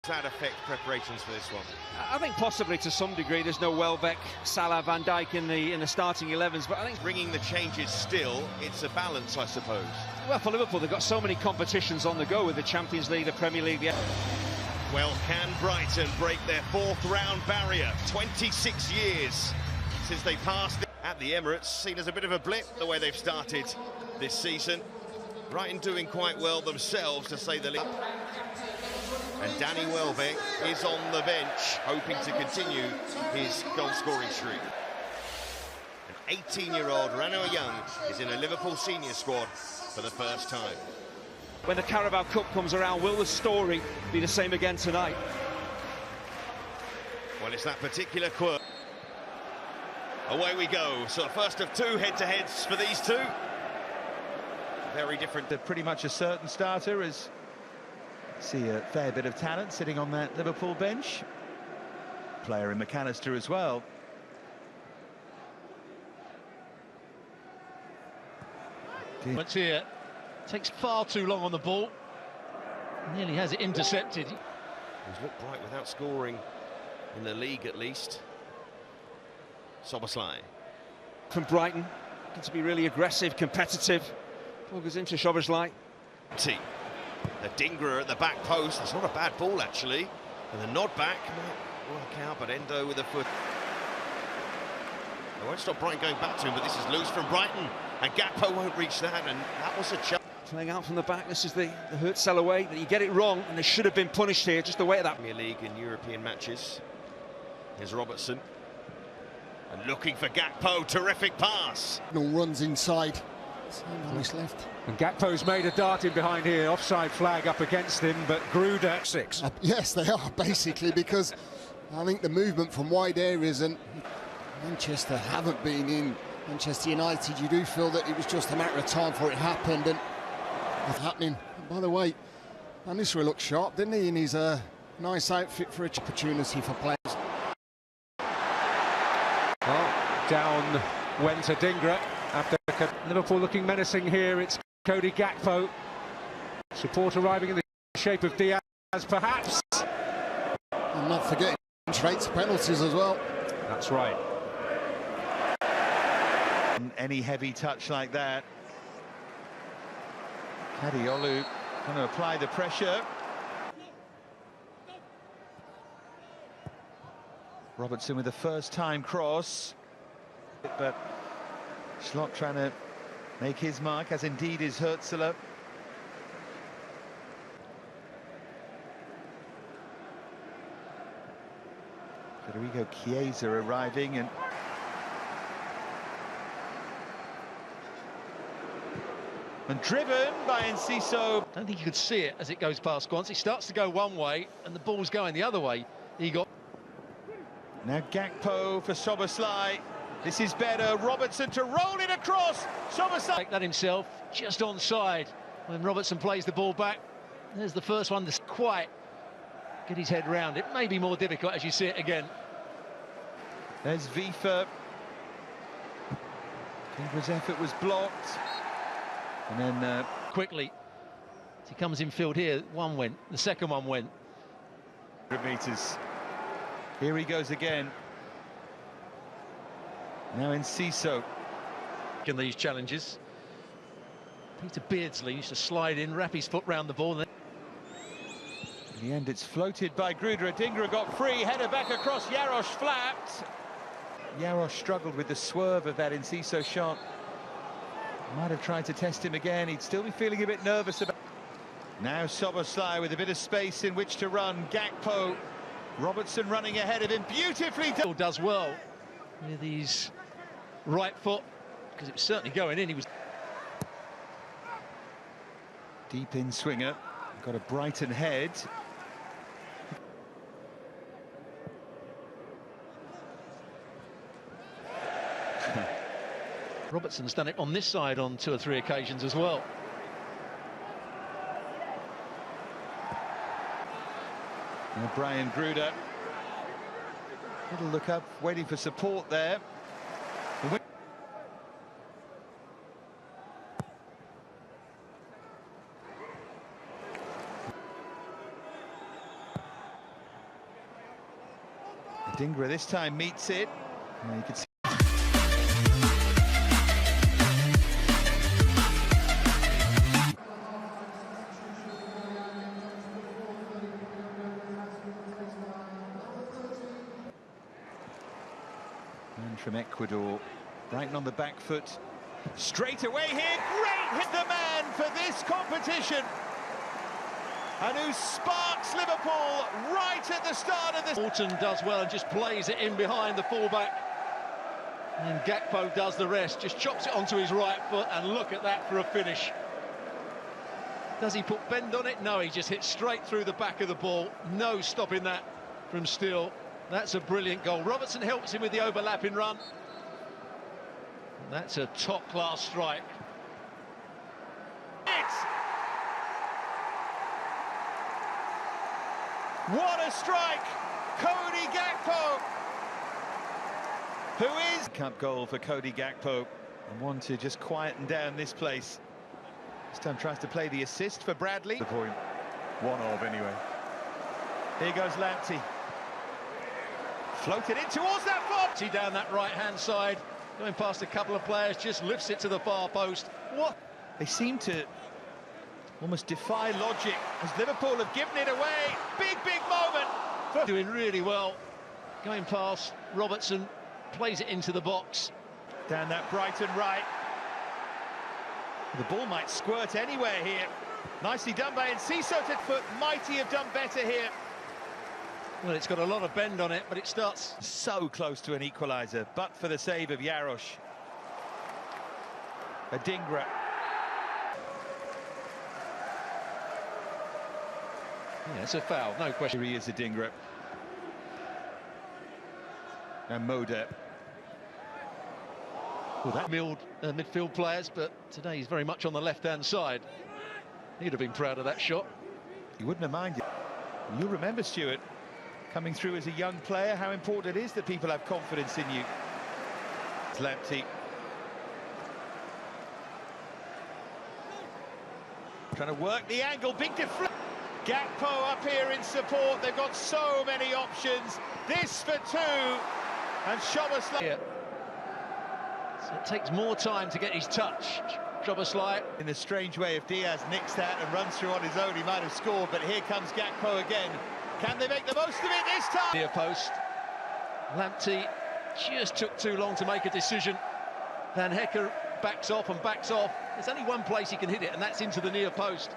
that affect preparations for this one? I think possibly to some degree. There's no Welbeck, Salah, Van Dijk in the starting 11s, but I think Bringing the changes still, it's a balance, I suppose. well, for Liverpool, they've got so many competitions on the go with the Champions League, the Premier League. Well, can Brighton break their fourth round barrier? 26 years since they passed at the Emirates, seen as a bit of a blip the way they've started this season. Brighton doing quite well themselves, to say the least. And Danny Welbeck is on the bench, hoping to continue his goal-scoring streak. An 18-year-old Rano Young is in a Liverpool senior squad for the first time. When the Carabao Cup comes around, will the story be the same again tonight? Well, it's that particular quirk. Away we go. So the first of two head-to-heads for these two. Very different. They're pretty much a certain starter, as see a fair bit of talent sitting on that Liverpool bench. Player in McAllister as well. Once here, takes far too long on the ball. Nearly has it intercepted. He's looked bright without scoring in the league, at least. Szoboszlai. From Brighton, looking to be really aggressive, competitive. Ball goes into Szoboszlai. The Dingra at the back post. It's not a bad ball, actually. And the nod back might work out, but Endo with a foot. I won't stop Brighton going back to him, but this is loose from Brighton. And Gakpo won't reach that, and that was a chance. Playing out from the back, this is the Hurtsell away, that you get it wrong, and they should have been punished here, just the way of that. Premier League in European matches. Here's Robertson. And looking for Gakpo, terrific pass. No runs inside. On his left. And Gakpo's made a dart in behind here, offside flag up against him, but Gruder 6. Yes, they are, basically, because I think the movement from wide areas, and Manchester haven't been in Manchester United, you do feel that it was just a matter of time before it happened, and it's happening. And by the way, Van Nistelrooy looked sharp, didn't he, in his nice outfit for each opportunity for players. Oh, down went Adingra after Liverpool looking menacing here. It's Cody Gakpo. Support arriving in the shape of Diaz, perhaps. And not forgetting straight to penalties as well. That's right. Any heavy touch like that. Kadiolu going to apply the pressure. Robertson with the first-time cross. But Schlott trying to make his mark, as indeed is Hurtsell. Federico Chiesa arriving, and driven by Enciso. I don't think you could see it as it goes past once. It starts to go one way and the ball's going the other way. He got. Now Gakpo for Szoboszlai. This is better. Robertson to roll it across. Szoboszlai. Like that himself, just onside when Robertson plays the ball back. There's the first one to quite get his head round. It may be more difficult as you see it again. There's Vifa. Vifa's effort was blocked. And then Quickly, as he comes in field here, one went, the second one went. 100 metres. Here he goes again. Now Enciso. In these challenges, Peter Beardsley used to slide in, wrap his foot round the ball. In the end, it's floated by Gruder. Adingra got free, header back across. Jarosz flapped. Jarosz struggled with the swerve of that Enciso shot. Might have tried to test him again. He'd still be feeling a bit nervous about. Now Szoboszlai with a bit of space in which to run. Gakpo, Robertson running ahead of him, beautifully done. Does well with his right foot, because it was certainly going in. He was Deep in swinger, got a Brighton head. Robertson's done it on this side on 2 or 3 occasions as well. Now Brian Gruder. Little look up, waiting for support there. Dingra this time meets it. You can see. And from Ecuador, Brighton on the back foot. Straight away here, great hit the man for this competition. And who sparks Liverpool right at the start of this. Morton does well and just plays it in behind the fullback. And Gakpo does the rest, just chops it onto his right foot, and look at that for a finish. Does he put bend on it? No, he just hits straight through the back of the ball. No stopping that from Still. That's a brilliant goal. Robertson helps him with the overlapping run. That's a top-class strike. What a strike! Cody Gakpo, who is cup goal for Cody Gakpo, and one to just quieten down this place. This time tries to play the assist for Bradley. The point, one of anyway. Here goes Lamptey. Floated in towards that foot. He down that right-hand side, going past a couple of players, just lifts it to the far post. What? They seem to almost defy logic as Liverpool have given it away. Big moment. Doing really well. Going past Robertson, plays it into the box. Down that Brighton right. The ball might squirt anywhere here. Nicely done by Enciso to foot. Mighty have done better here. Well, it's got a lot of bend on it, but it starts So close to an equaliser, but for the save of Yarosh. Adingra. Yeah, it's a foul, no question. Here he is, Adingra. And Moda. Well, that midfield players, but today he's very much on the left-hand side. He'd have been proud of that shot. He wouldn't have minded. You'll remember, Stuart, coming through as a young player, how important it is that people have confidence in you. It's Lamptey. Trying to work the angle, big deflection. Gakpo up here in support. They've got so many options. This for two, and Szoboszlai. So it takes more time to get his touch. Szoboszlai. In the strange way, if Diaz nicks that and runs through on his own, he might have scored, but here comes Gakpo again. Can they make the most of it this time? Near post. Lamptey just took too long to make a decision. Van Hecker backs off and backs off. There's only one place he can hit it, and that's into the near post.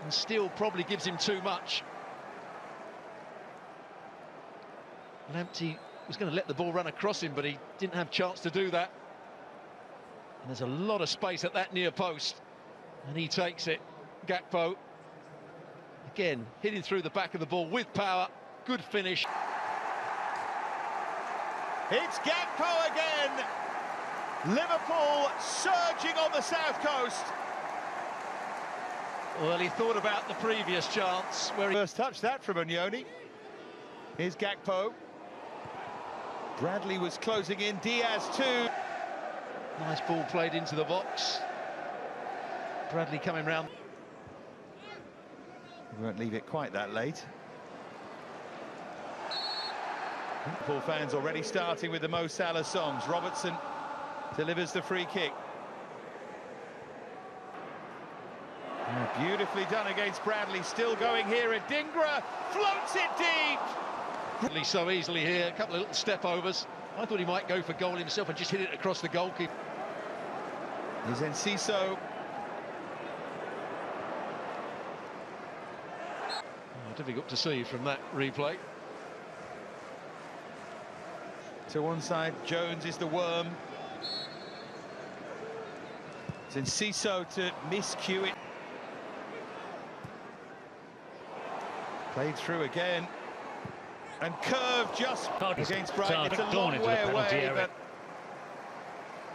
And still probably gives him too much. Lamptey was going to let the ball run across him, but he didn't have a chance to do that. And there's a lot of space at that near post, and he takes it. Gakpo again hitting through the back of the ball with power. Good finish. It's Gakpo again. Liverpool surging on the south coast. Well, he thought about the previous chance where he First touch that from Onyoni. Here's Gakpo. Bradley was closing in. Diaz too. Nice ball played into the box. Bradley coming round. We won't leave it quite that late. Liverpool fans already starting with the Mo Salah songs. Robertson delivers the free kick. Beautifully done against Bradley. Still going here. Adingra floats it deep. Bradley so easily here. A couple of little step overs. I thought he might go for goal himself and just hit it across the goalkeeper. Here's Enciso. Difficult to see from that replay. To one side, Jones is the worm. It's Enciso to miscue it. Played through again. And curved just against Brighton. It's a long way away, but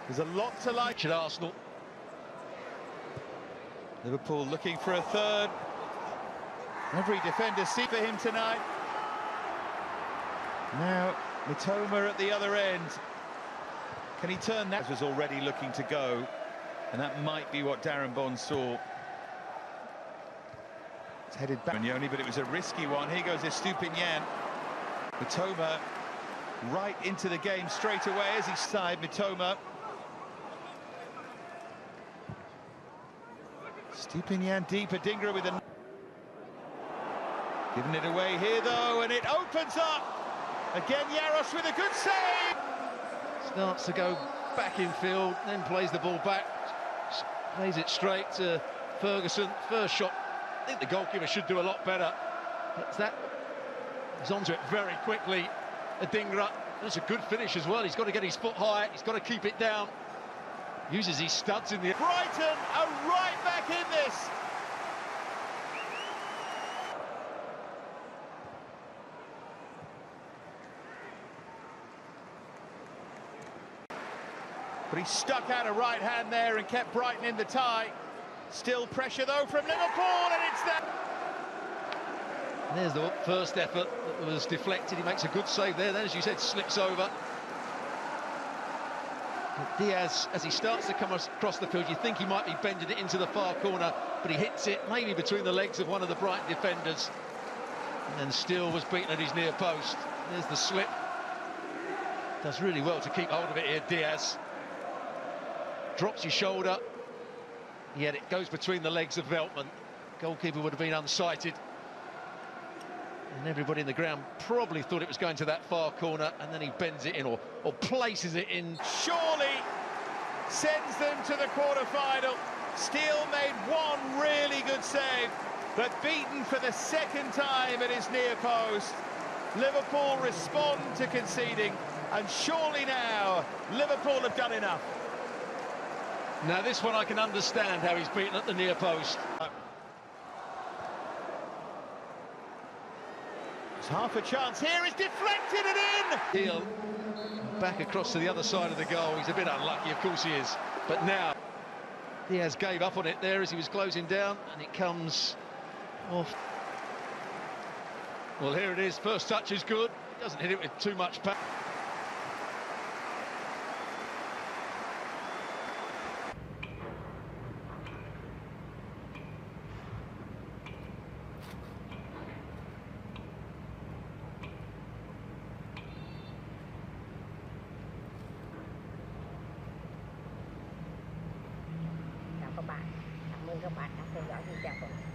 there's a lot to like At Arsenal. Liverpool looking for a third. Every defender see for him tonight. Now Mitoma at the other end. Can he turn that? Was already looking to go, and that might be what Darren Bond saw. It's headed back, but it was a risky one. Here goes Estupinian. Mitoma right into the game straight away as he's side Mitoma. Stupinian deep, Adingra with a... Giving it away here though, and it opens up! Again, Jarosz with a good save! Starts to go back in field, then plays the ball back. Plays it straight to Ferguson. First shot, I think the goalkeeper should do a lot better. But that is onto it very quickly. Adingra, that's a good finish as well. He's got to get his foot high, he's got to keep it down. Uses his studs in the... Brighton are right back in this! But he stuck out a right hand there and kept Brighton in the tie. Still pressure though from Liverpool, and it's there. There's the first effort that was deflected. He makes a good save there. Then, as you said, slips over. But Diaz, as he starts to come across the field, you think he might be bending it into the far corner, but he hits it maybe between the legs of one of the Brighton defenders. And then still was beaten at his near post. There's the slip. Does really well to keep hold of it here, Diaz. Drops his shoulder, yet it goes between the legs of Veltman. Goalkeeper would have been unsighted. And everybody in the ground probably thought it was going to that far corner, and then he bends it in or places it in. Surely sends them to the quarter-final. Steele made one really good save, but beaten for the second time at his near post. Liverpool respond to conceding, and surely now Liverpool have done enough. Now this one I can understand how he's beaten at the near post. There's half a chance here, it's deflected and in! Heel back across to the other side of the goal. He's a bit unlucky, of course he is. But now Diaz gave up on it there as he was closing down, and it comes off. Well, here it is. First touch is good. He doesn't hit it with too much power. Chào các bạn, cảm ơn các bạn đã theo dõi video của mình.